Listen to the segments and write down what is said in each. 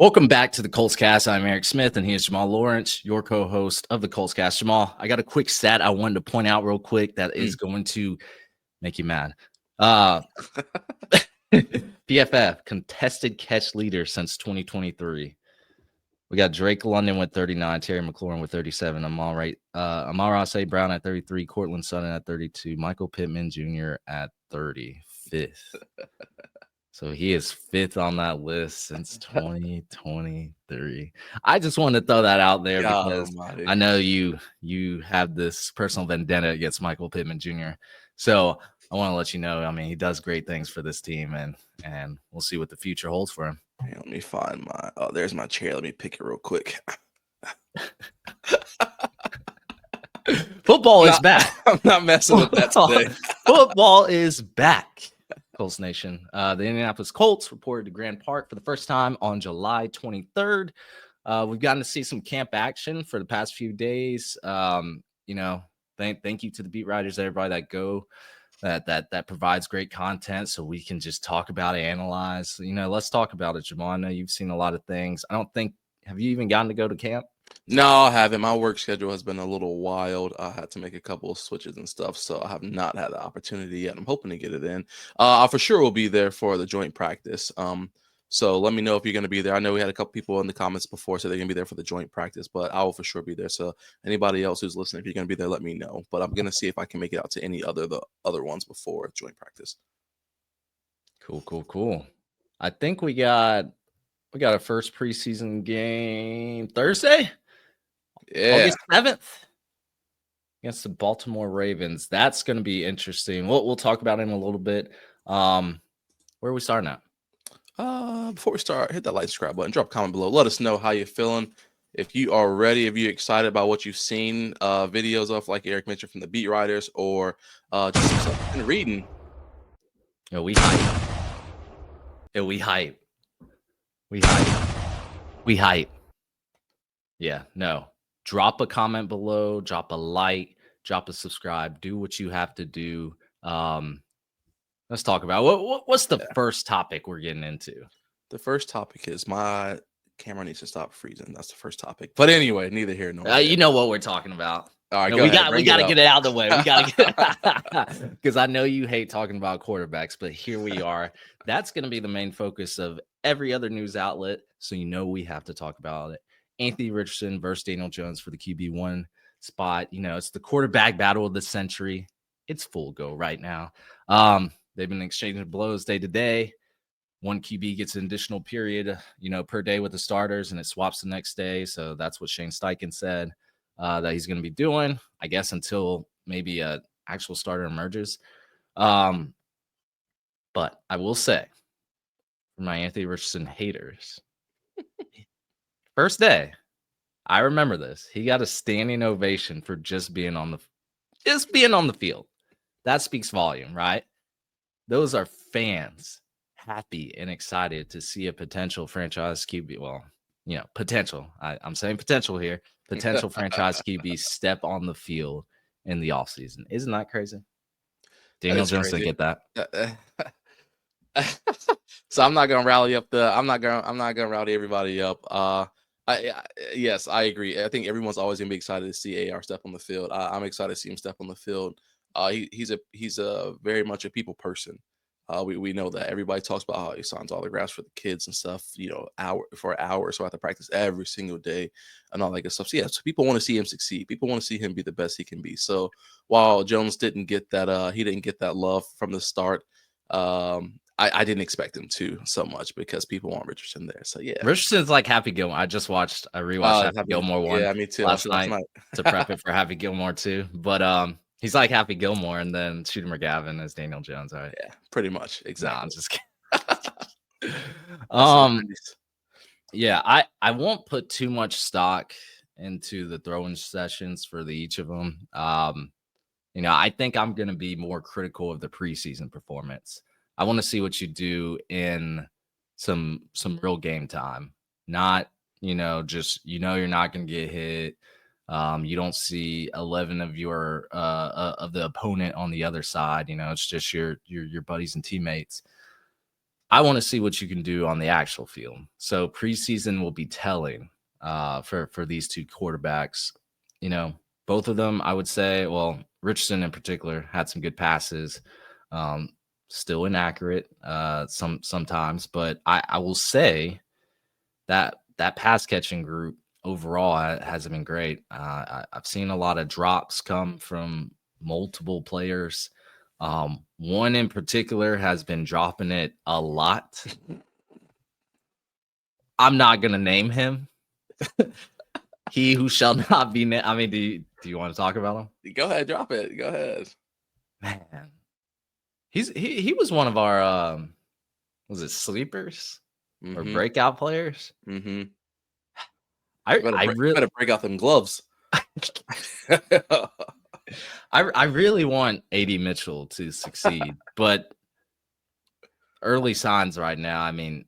Welcome back to the Colts Cast. I'm Eric Smith, and here's Jamal Lawrence, your co-host of the Colts Cast. Jamal, I got a quick stat I wanted to point out real quick that is going to make you mad. PFF, contested catch leader since 2023. We got Drake London with 39, Terry McLaurin with 37, Amara St. Brown at 33, Cortland Sutton at 32, Michael Pittman Jr. at 35th. So he is fifth on that list since 2023. I just wanted to throw that out there because I know you have this personal vendetta against Michael Pittman Jr. So I want to let you know, I mean, he does great things for this team, and we'll see what the future holds for him. Hey, let me find there's my chair. Let me pick it real quick. Football is back. I'm not messing with that today. Football is back. Colts Nation. The Indianapolis Colts reported to Grand Park for the first time on July 23rd. We've gotten to see some camp action for the past few days. Thank you to the beat writers, everybody that go, that provides great content so we can just talk about it, analyze. Let's talk about it, Jamal. I know you've seen a lot of things. Have you even gotten to go to camp? No, I haven't. My work schedule has been a little wild. I had to make a couple of switches and stuff, so I have not had the opportunity yet. I'm hoping to get it in. I for sure will be there for the joint practice. So let me know if you're going to be there. I know we had a couple people in the comments before, so they're going to be there for the joint practice, but I will for sure be there. So anybody else who's listening, if you're going to be there, let me know. But I'm going to see if I can make it out to any the other ones before joint practice. Cool. I think we got a first preseason game Thursday. Yeah. August 7th against the Baltimore Ravens. That's going to be interesting. We'll talk about it in a little bit. Where are we starting at? Before we start, hit that like, subscribe button, drop a comment below. Let us know how you're feeling. If you are ready, if you're excited about what you've seen videos of, like Eric mentioned, from the beat writers, or just something reading. We hype. Yeah, no. Drop a comment below, drop a like, drop a subscribe, do what you have to do. Let's talk about what's the first topic we're getting into. The first topic is my camera needs to stop freezing. That's the first topic. But anyway, neither here nor there. You know what we're talking about. All right, we got to get it out of the way. We got to because I know you hate talking about quarterbacks, but here we are. That's going to be the main focus of every other news outlet. So we have to talk about it. Anthony Richardson versus Daniel Jones for the QB1 spot. It's the quarterback battle of the century. It's full go right now. They've been exchanging blows day to day. One QB gets an additional period, per day with the starters, and it swaps the next day. So that's what Shane Steichen said that he's going to be doing, I guess, until maybe an actual starter emerges. But I will say, for my Anthony Richardson haters, first day, I remember this. He got a standing ovation for just being on the field. That speaks volume, right? Those are fans happy and excited to see a potential franchise QB. Well, potential. I'm saying potential here. Potential franchise QB step on the field in the offseason. Isn't that crazy? Daniel Jones didn't get that. So I'm not gonna rally everybody up. Yes, I agree. I think everyone's always gonna be excited to see AR step on the field. I'm excited to see him step on the field. He's a very much a people person. We know that. Everybody talks about how he signs autographs for the kids and stuff, hours throughout the practice every single day and all that good stuff. So people want to see him succeed. People want to see him be the best he can be. So while Jones didn't get that love from the start, I didn't expect him to so much because people want Richardson there. So yeah, Richardson's like Happy Gilmore. I rewatched Happy Gilmore one. Yeah, me too. Last night to prep it for Happy Gilmore too. But he's like Happy Gilmore, and then Shooter McGavin as Daniel Jones. All right. Yeah, pretty much. Exactly. Nah, I'm just kidding. Yeah, I won't put too much stock into the throwing sessions for each of them. I think I'm going to be more critical of the preseason performance. I want to see what you do in some real game time. Not, just you're not going to get hit. You don't see 11 of your of the opponent on the other side. It's just your buddies and teammates. I want to see what you can do on the actual field. So preseason will be telling for these two quarterbacks. You know, both of them, I would say, well, Richardson in particular had some good passes. Um, Still inaccurate sometimes, but I will say that pass catching group overall hasn't been great. I've seen a lot of drops come from multiple players. One in particular has been dropping it a lot. I'm not gonna name him. He who shall not be named. I mean, do you want to talk about him? Go ahead, drop it. Go ahead. Man, he was one of our was it sleepers or breakout players? Mm-hmm. I really better break out them gloves. I really want AD Mitchell to succeed, but early signs right now, I mean,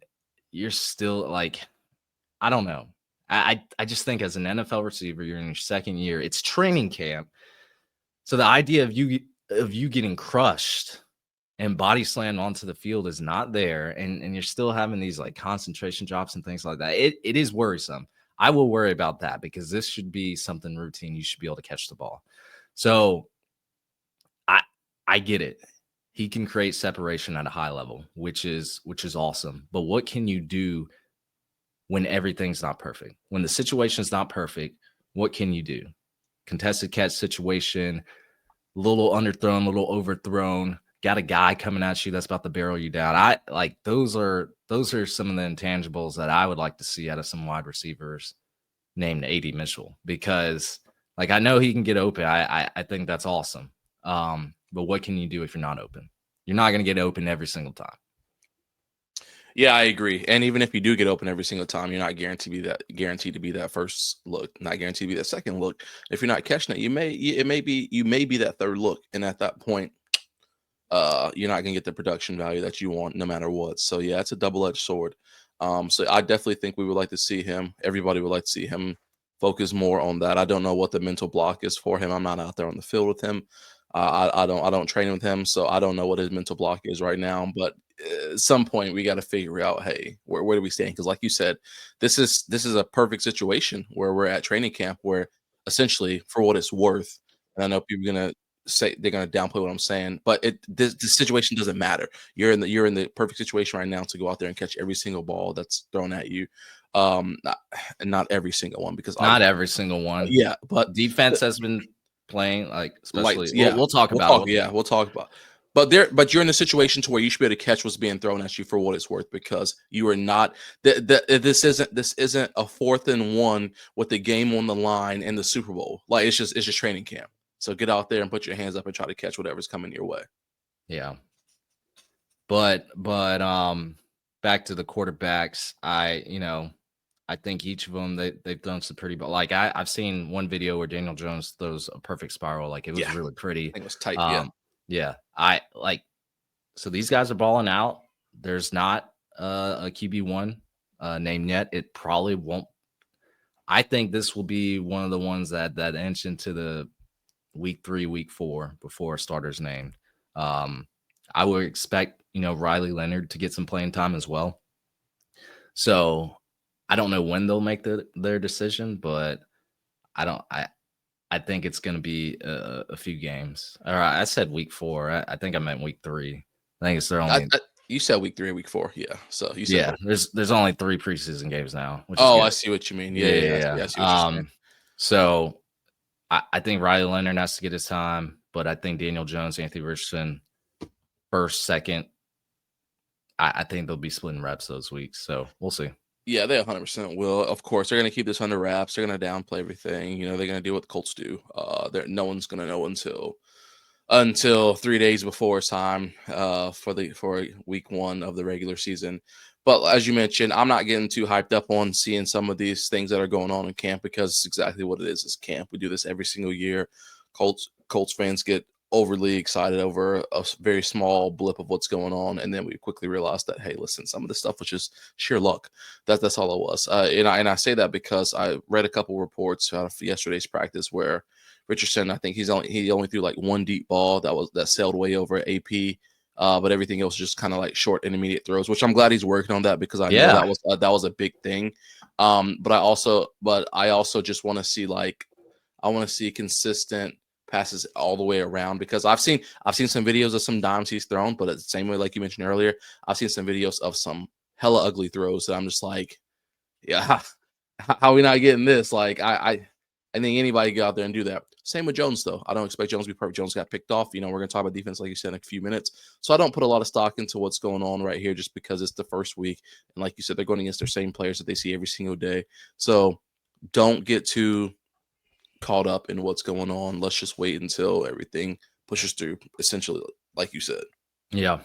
you're still like, I don't know. I just think as an NFL receiver, you're in your second year. It's training camp. So the idea of you getting crushed and body slammed onto the field is not there. And you're still having these like concentration drops and things like that. It is worrisome. I will worry about that because this should be something routine. You should be able to catch the ball. So I get it. He can create separation at a high level, which is awesome. But what can you do when everything's not perfect? When the situation is not perfect, what can you do? Contested catch situation, little underthrown, little overthrown, got a guy coming at you that's about to barrel you down. I like those are some of the intangibles that I would like to see out of some wide receivers named AD Mitchell, because like I know he can get open. I think that's awesome. But what can you do if you're not open? You're not going to get open every single time. Yeah, I agree. And even if you do get open every single time, you're not guaranteed to be that first look, not guaranteed to be that second look. If you're not catching it, you may be that third look, and at that point, you're not gonna get the production value that you want no matter what. So yeah, it's a double-edged sword. So I definitely think we would like to see him. Everybody would like to see him focus more on that. I don't know what the mental block is for him. I'm not out there on the field with him. I don't train with him, so I don't know what his mental block is right now. But at some point, we got to figure out, hey, where do we stand? Because, like you said, this is a perfect situation where we're at training camp, where essentially, for what it's worth, and I know people are gonna say they're gonna downplay what I'm saying, but the situation doesn't matter. You're in the perfect situation right now to go out there and catch every single ball that's thrown at you. Not every single one, because not every single one. Yeah, but defense has been playing like, especially. Yeah, we'll talk about it. Yeah, we'll talk about. But you're in a situation to where you should be able to catch what's being thrown at you for what it's worth, because you are not. This isn't a 4th and 1 with the game on the line in the Super Bowl. Like it's just training camp. So get out there and put your hands up and try to catch whatever's coming your way. Yeah. But back to the quarterbacks, I think each of them they've done some pretty, but like I've seen one video where Daniel Jones throws a perfect spiral, like it was really pretty. I think it was tight. Yeah. I like, so these guys are balling out. There's not a QB1 name yet. It probably won't. I think this will be one of the ones that inch into the week 3, week 4 before a starter's named. I would expect, Riley Leonard to get some playing time as well. So I don't know when they'll make their decision, but I think it's going to be a few games. All right, I said week 4. I think I meant week 3. I think it's their only. You said week 3 and week 4. Yeah. So you said there's only 3 preseason games now. Which I see what you mean. Yeah. I see what you're saying. So I think Riley Leonard has to get his time, but I think Daniel Jones, Anthony Richardson, first, second, I think they'll be splitting reps those weeks. So we'll see. Yeah, they 100% will. Of course, they're going to keep this under wraps. They're going to downplay everything. They're going to do what the Colts do. No one's going to know until 3 days before it's time for week 1 of the regular season. But as you mentioned, I'm not getting too hyped up on seeing some of these things that are going on in camp, because it's exactly what it is. It's camp. We do this every single year. Colts fans get overly excited over a very small blip of what's going on, and then we quickly realized that, hey, listen, some of this stuff was just sheer luck. That's all it was. And I say that because I read a couple reports out of yesterday's practice where Richardson, I think he only threw like one deep ball that sailed way over AP. but everything else just kind of like short intermediate throws, which I'm glad he's working on that because I know Yeah. that was a big thing. But I also just want to see I want to see consistent passes all the way around because I've seen some videos of some dimes he's thrown, but the same way like you mentioned earlier, I've seen some videos of some hella ugly throws that I'm just like, yeah, how are we not getting this? Like I think anybody can get out there and do that. Same with Jones though. I don't expect Jones to be perfect. Jones got picked off. We're gonna talk about defense like you said in a few minutes. So I don't put a lot of stock into what's going on right here just because it's the first week. And like you said, they're going against their same players that they see every single day. So don't get too caught up in what's going on. Let's just wait until everything pushes through, essentially, like you said. Yeah.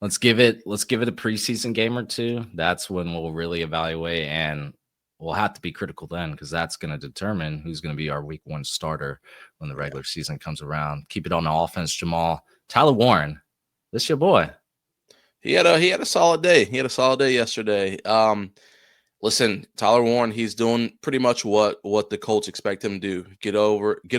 Let's give it a preseason game or two. That's when we'll really evaluate, and we'll have to be critical then because that's going to determine who's going to be our week 1 starter when the regular season comes around. Keep it on the offense, Jamal. Tyler Warren, this your boy. He had a solid day. He had a solid day yesterday. Listen, Tyler Warren, he's doing pretty much what the Colts expect him to do. Get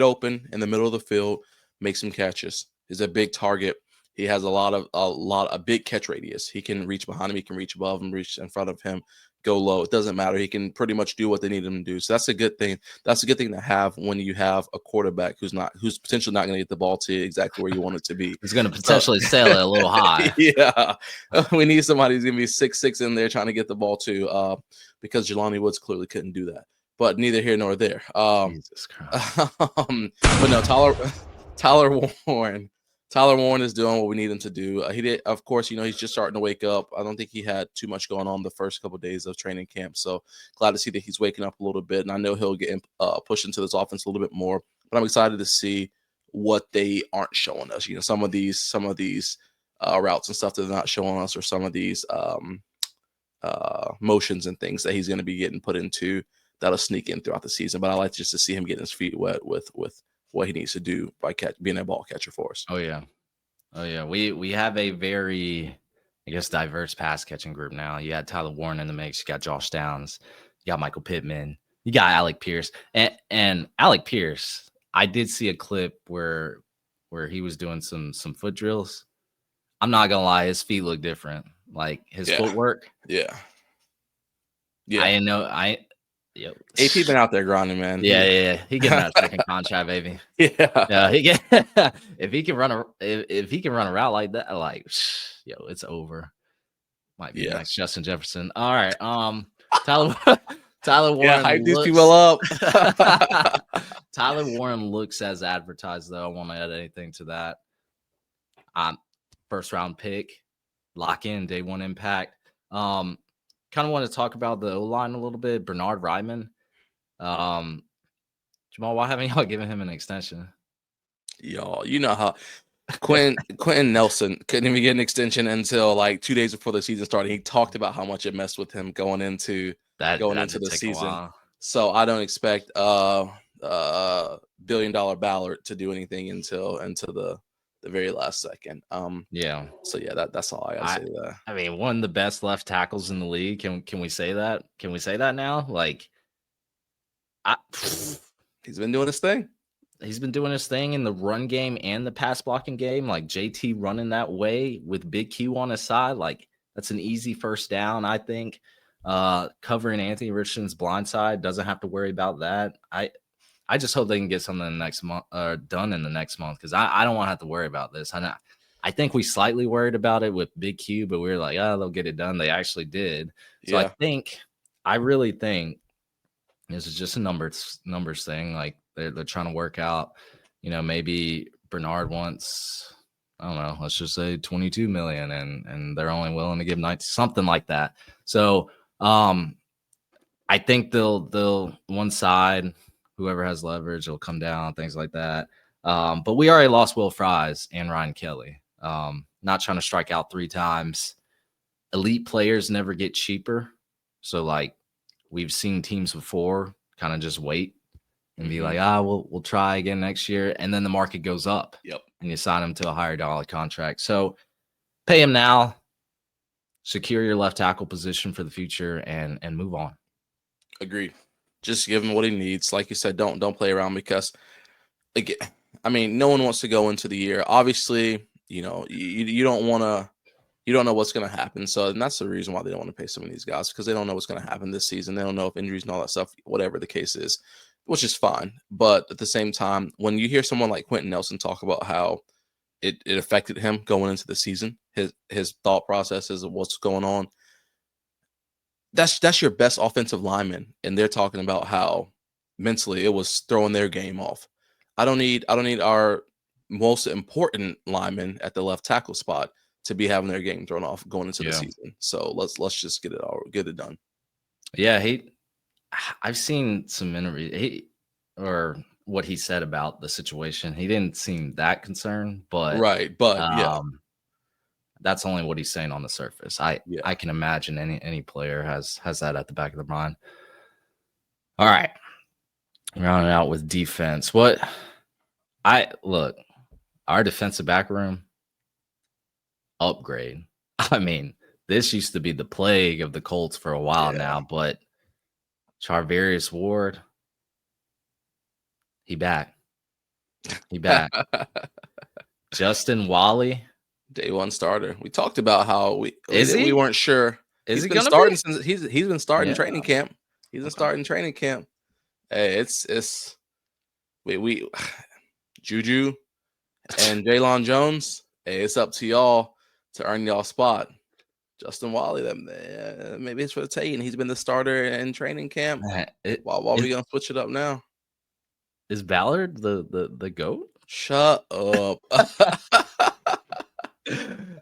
open in the middle of the field, make some catches. He's a big target. He has a big catch radius. He can reach behind him, he can reach above him, reach in front of him, go low. It doesn't matter. He can pretty much do what they need him to do. So that's a good thing. That's a good thing to have when you have a quarterback who's potentially not going to get the ball to you exactly where you want it to be. He's going to potentially sail it a little high. Yeah. We need somebody who's going to be 6'6" in there trying to get the ball to because Jelani Woods clearly couldn't do that. But neither here nor there. Jesus Christ. But no, Tyler Warren is doing what we need him to do. He did, of course, he's just starting to wake up. I don't think he had too much going on the first couple of days of training camp. So glad to see that he's waking up a little bit. And I know he'll get pushed into this offense a little bit more. But I'm excited to see what they aren't showing us. Some of these routes and stuff that they're not showing us, or some of these motions and things that he's going to be getting put into that'll sneak in throughout the season. But I like just to see him getting his feet wet with what he needs to do by being a ball catcher for us. Oh yeah. We have a very, I guess, diverse pass catching group now. You had Tyler Warren in the mix. You got Josh Downs. You got Michael Pittman. You got Alec Pierce. And Alec Pierce, I did see a clip where he was doing some foot drills. I'm not gonna lie, his feet look different. Like his footwork. Yeah. Yep. AP been out there grinding, man. Yeah. He getting that second contract, baby. Yeah. He get if he can run a route like that, like it's over. Might be next Justin Jefferson. All right. Tyler Warren. Yeah, hype these people up. Tyler Warren looks as advertised, though. I want to add anything to that. First round pick, lock in, day 1 impact. Kind of want to talk about the O-line a little bit. Bernard Ryman. Jamal, why haven't y'all given him an extension? Y'all, you know how Quentin Nelson couldn't even get an extension until like 2 days before the season started. He talked about how much it messed with him going into the season. So I don't expect $1 billion Ballard to do anything until the very last second. So that's all I gotta say to that. I mean, one of the best left tackles in the league. Can we say that? Can we say that now? Like, he's been doing his thing. He's been doing his thing in the run game and the pass blocking game. Like JT running that way with Big Q on his side, like that's an easy first down. I think covering Anthony Richardson's blind side, doesn't have to worry about that. I just hope they can get something next month done in the next month, because I don't want to have to worry about this. I think we slightly worried about it with Big Q, but we were like, oh, they'll get it done. They actually did. So I really think this is just a numbers thing. Like they're trying to work out, maybe Bernard wants, I don't know, let's just say 22 million and they're only willing to give 90, something like that. So I think they'll one side, whoever has leverage will come down, things like that. But we already lost Will Fries and Ryan Kelly. Not trying to strike out 3 times. Elite players never get cheaper. So like we've seen teams before kind of just wait and be like, we'll try again next year. And then the market goes up. Yep. And you sign him to a higher dollar contract. So pay him now, secure your left tackle position for the future, and move on. Agree. Just give him what he needs. Like you said, don't play around, because again, I mean, no one wants to go into the year. Obviously, You know, you don't want to. You don't know what's going to happen. So, and that's the reason why they don't want to pay some of these guys, because they don't know what's going to happen this season. They don't know if injuries and all that stuff, whatever the case is, which is fine. But at the same time, when you hear someone like Quentin Nelson talk about how it affected him going into the season, his thought processes of what's going on, that's your best offensive lineman, and they're talking about how mentally it was throwing their game off. I don't need our most important lineman at the left tackle spot to be having their game thrown off going into the season. So let's just get it done. Yeah, I've seen some interviews or what he said about the situation. He didn't seem that concerned, but yeah, that's only what he's saying on the surface. I can imagine any player has that at the back of their mind. All right, rounding out with defense. Our defensive back room upgrade. I mean, this used to be the plague of the Colts for a while now, but Charvarius Ward, he back. Justin Wally, day one starter. We talked about how we weren't sure. He's been starting since he's been starting training camp. He's been starting training camp. Hey, it's we Juju and Jaylon Jones. Hey, it's up to y'all to earn y'all spot. Justin Wally, maybe it's for the taking. He's been the starter in training camp. Why are we gonna switch it up now? Is Ballard the GOAT? Shut up.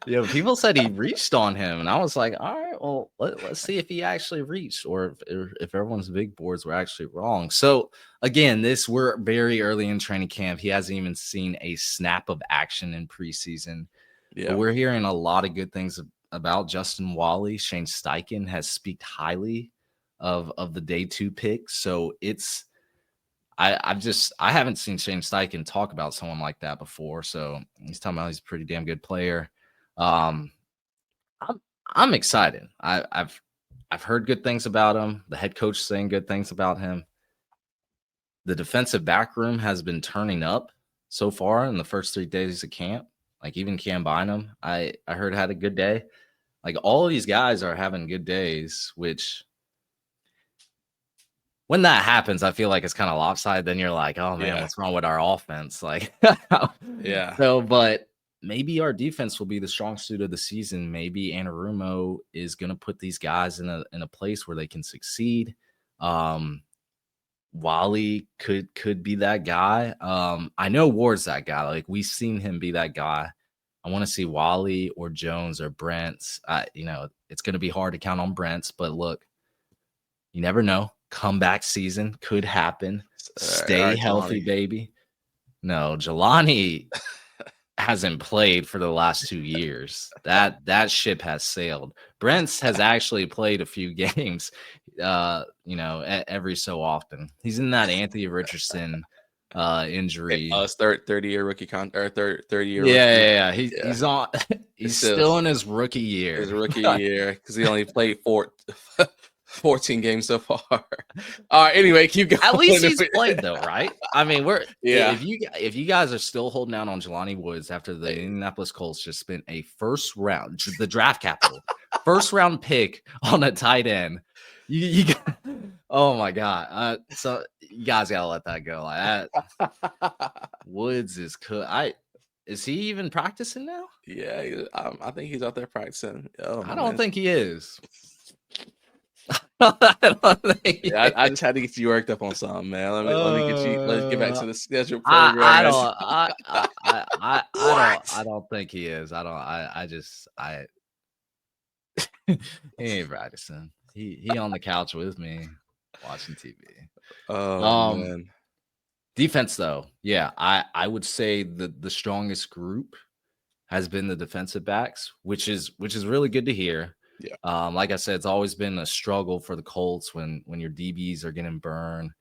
Yeah, people said he reached on him, and I was like, all right, well, let's see if he actually reached, or if everyone's big boards were actually wrong. So again, we're very early in training camp. He hasn't even seen a snap of action in preseason. Yeah, but we're hearing a lot of good things about Justin Wally. Shane Steichen has speaked highly of the day 2 pick. So it's I haven't seen Shane Steichen talk about someone like that before. So he's talking about he's a pretty damn good player. I'm excited. I've heard good things about him. The head coach saying good things about him. The defensive back room has been turning up so far in the first 3 days of camp. Like even Cam Bynum, I heard had a good day. Like all of these guys are having good days, which when that happens, I feel like it's kind of lopsided. Then you're like, oh man, what's wrong with our offense? Like, yeah. So, but maybe our defense will be the strong suit of the season. Maybe Anarumo is going to put these guys in a place where they can succeed. Wally could be that guy. I know Ward's that guy. Like we've seen him be that guy. I want to see Wally or Jones or Brent's. It's going to be hard to count on Brent's, but look, you never know. Comeback season could happen. Stay healthy, Jelani. Baby. No, Jelani hasn't played for the last 2 years. That ship has sailed. Brent's has actually played a few games, every so often. He's in that Anthony Richardson injury. Third year rookie contract, or third year. Yeah. He's on. He's still in his rookie year. His rookie year because he only played 14 games so far. All right. Anyway, keep going. At least he's played though, right? I mean, if you guys are still holding out on Jelani Woods after the Indianapolis Colts just spent a first round, the draft capital, first round pick on a tight end, you oh my god! So you guys gotta let that go. Like that. Woods is is he even practicing now? Yeah, I think he's out there practicing. I don't think he is. I just had to get you worked up on something, man. Let's get back to the schedule program. I don't think he is. He ain't practicing. He on the couch with me watching TV. Oh man. Defense though, yeah, I would say the strongest group has been the defensive backs, which is really good to hear. Yeah. Like I said, it's always been a struggle for the Colts when your DBs are getting burned.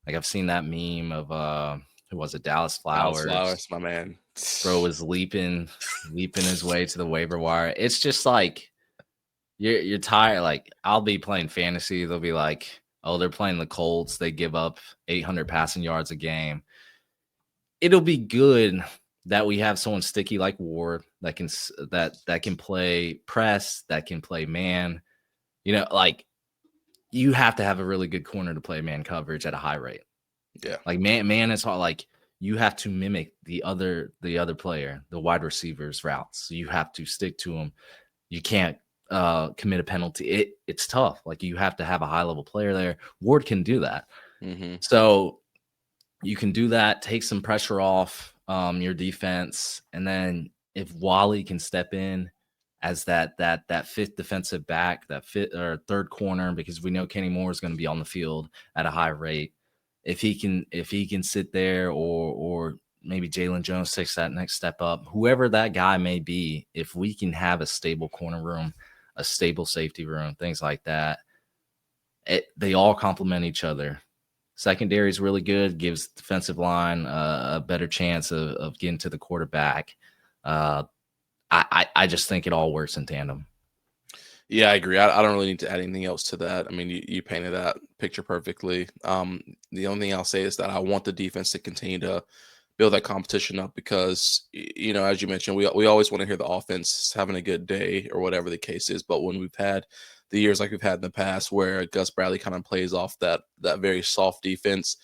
Like I've seen that meme of who was it? Dallas Flowers. Dallas Flowers, my man. Bro was leaping his way to the waiver wire. It's just like you're tired. Like I'll be playing fantasy. They'll be like, oh, they're playing the Colts. They give up 800 passing yards a game. It'll be good that we have someone sticky like Ward that can play press, that can play man. Like you have to have a really good corner to play man coverage at a high rate. Yeah. Like man is hard. Like you have to mimic the other player, the wide receivers routes. So you have to stick to them. You can't commit a penalty. It's tough. Like you have to have a high level player there. Ward can do that. Mm-hmm. So you can do that, take some pressure off your defense, and then if Wally can step in as that fifth defensive back, that fifth or third corner, because we know Kenny Moore is going to be on the field at a high rate. If he can sit there, or maybe Jalen Jones takes that next step up, whoever that guy may be, if we can have a stable corner room, a stable safety room, things like that, they all complement each other. Secondary is really good, gives defensive line a better chance of getting to the quarterback. I just think it all works in tandem. Yeah, I agree. I don't really need to add anything else to that. I mean, you painted that picture perfectly. The only thing I'll say is that I want the defense to continue to build that competition up because, as you mentioned, we always want to hear the offense having a good day or whatever the case is. But when we've had the years like we've had in the past where Gus Bradley kind of plays off that very soft defense,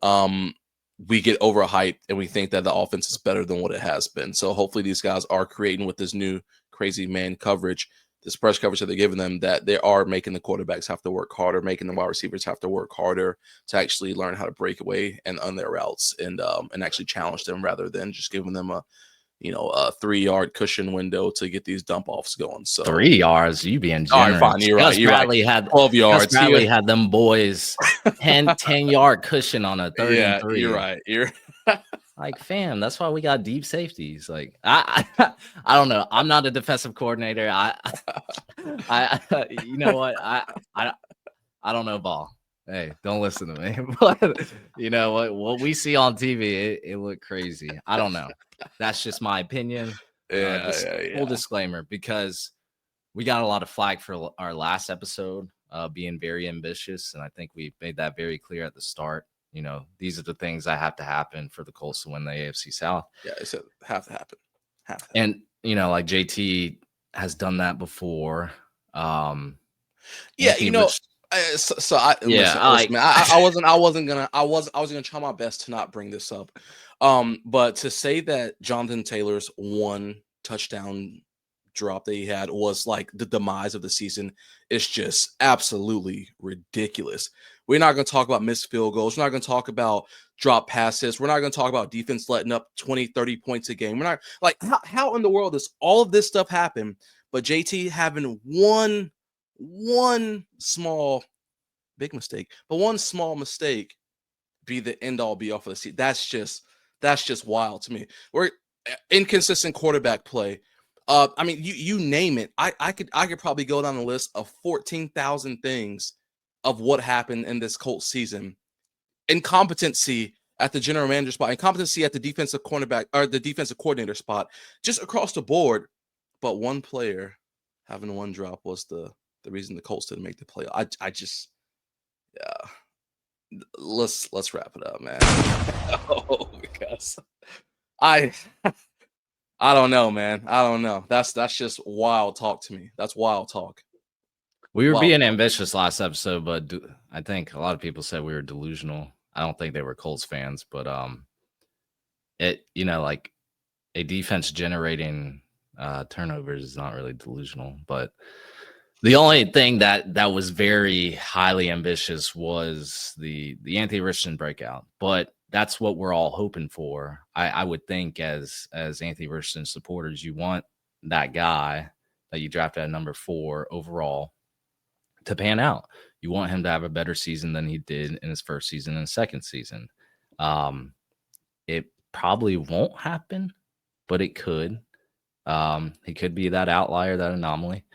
we get overhyped and we think that the offense is better than what it has been. So hopefully these guys are creating with this new crazy man coverage, this press coverage that they're giving them, that they are making the quarterbacks have to work harder, making the wide receivers have to work harder to actually learn how to break away and on their routes and actually challenge them rather than just giving them a 3-yard cushion window to get these dump offs going. So 3 yards, you being generous. All right, fine, you're right. Bradley had 12 yards. Gus Bradley had them boys 10-yard cushion on a 3rd and 3. You're right. You're like, fam, that's why we got deep safeties. Like, I don't know. I'm not a defensive coordinator. I you know what? I don't know ball. Hey, don't listen to me. But you know what we see on TV, it looked crazy. I don't know. That's just my opinion. Full disclaimer, because we got a lot of flack for our last episode being very ambitious, and I think we made that very clear at the start. These are the things that have to happen for the Colts to win the AFC South. Yeah, it's have to happen. And like JT has done that before. I was gonna try my best to not bring this up. But to say that Jonathan Taylor's one touchdown drop that he had was like the demise of the season is just absolutely ridiculous. We're not going to talk about missed field goals. We're not going to talk about drop passes. We're not going to talk about defense letting up 20, 30 points a game. We're not like, how in the world does all of this stuff happen? But JT having one small, big mistake, but one small mistake be the end all be all for the season. That's just wild to me. We're inconsistent quarterback play. I mean, you name it. I could probably go down the list of 14,000 things of what happened in this Colts season. Incompetency at the general manager spot, incompetency at the defensive cornerback or the defensive coordinator spot, just across the board. But one player having one drop was the reason the Colts didn't make the play. I just, yeah. Let's wrap it up, man. Because I don't know, man. I don't know. That's just wild talk to me. That's wild talk. We were being ambitious last episode, but I think a lot of people said we were delusional. I don't think they were Colts fans, but like a defense generating turnovers is not really delusional. But the only thing that was very highly ambitious was the Anthony Richardson breakout. But that's what we're all hoping for. I would think as Anthony Richardson supporters, you want that guy that you drafted at number 4 overall to pan out. You want him to have a better season than he did in his first season and second season. It probably won't happen, but it could. He could be that outlier, that anomaly.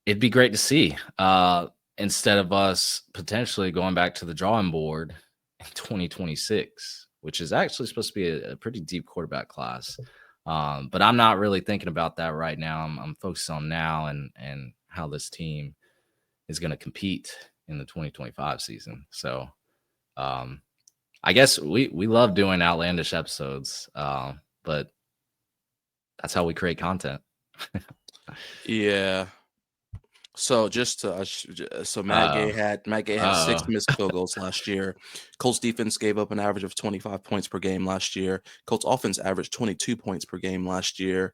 It'd be great to see instead of us potentially going back to the drawing board in 2026, which is actually supposed to be a pretty deep quarterback class. But I'm not really thinking about that right now. I'm focused on now and how this team is going to compete in the 2025 season. So I guess we love doing outlandish episodes, but that's how we create content. Yeah. So just so Matt Gay had 6 missed field goals last year. Colts defense gave up an average of 25 points per game last year. Colts offense averaged 22 points per game last year.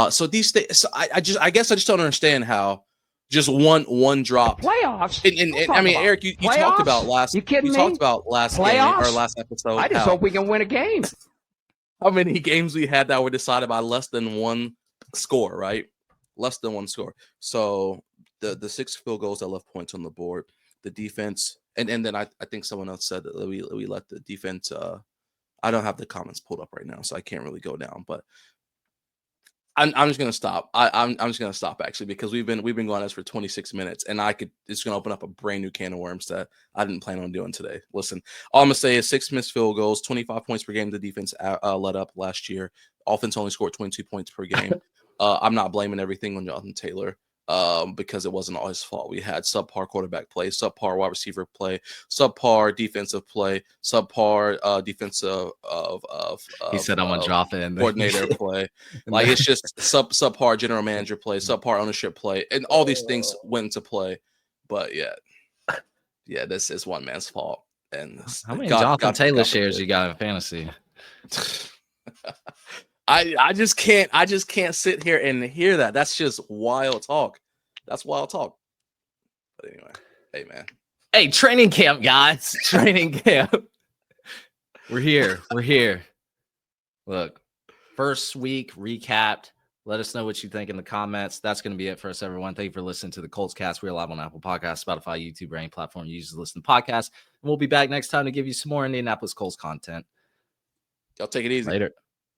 So these things. So I guess I just don't understand how just one drop playoffs. And I mean, Eric, you talked about last. You kidding me? Talked about last game or last episode. I just hope we can win a game. How many games we had that were decided by less than one score, right? Less than one score. So the 6 field goals that left points on the board, the defense, and then I think someone else said that we let the defense. I don't have the comments pulled up right now, so I can't really go down. But I'm just gonna stop. I'm just gonna stop actually, because we've been going on this for 26 minutes, and it's gonna open up a brand new can of worms that I didn't plan on doing today. Listen, all I'm gonna say is 6 missed field goals, 25 points per game. The defense let up last year. Offense only scored 22 points per game. I'm not blaming everything on Jonathan Taylor. Because it wasn't all his fault. We had subpar quarterback play, subpar wide receiver play, subpar defensive play, subpar defensive he said I'm gonna drop it in coordinator play. Like it's just subpar general manager play, subpar ownership play, and all these things went into play. But yeah, this is one man's fault. And how many Jonathan Taylor shares you got in fantasy? I just can't sit here and hear that. That's just wild talk. That's wild talk. But anyway, hey man. Hey, training camp, guys. Training camp. We're here. Look, first week recapped. Let us know what you think in the comments. That's going to be it for us, everyone. Thank you for listening to the Colts Cast. We're live on Apple Podcasts, Spotify, YouTube, or any platform you use to listen to podcasts. And we'll be back next time to give you some more Indianapolis Colts content. Y'all take it easy. Later.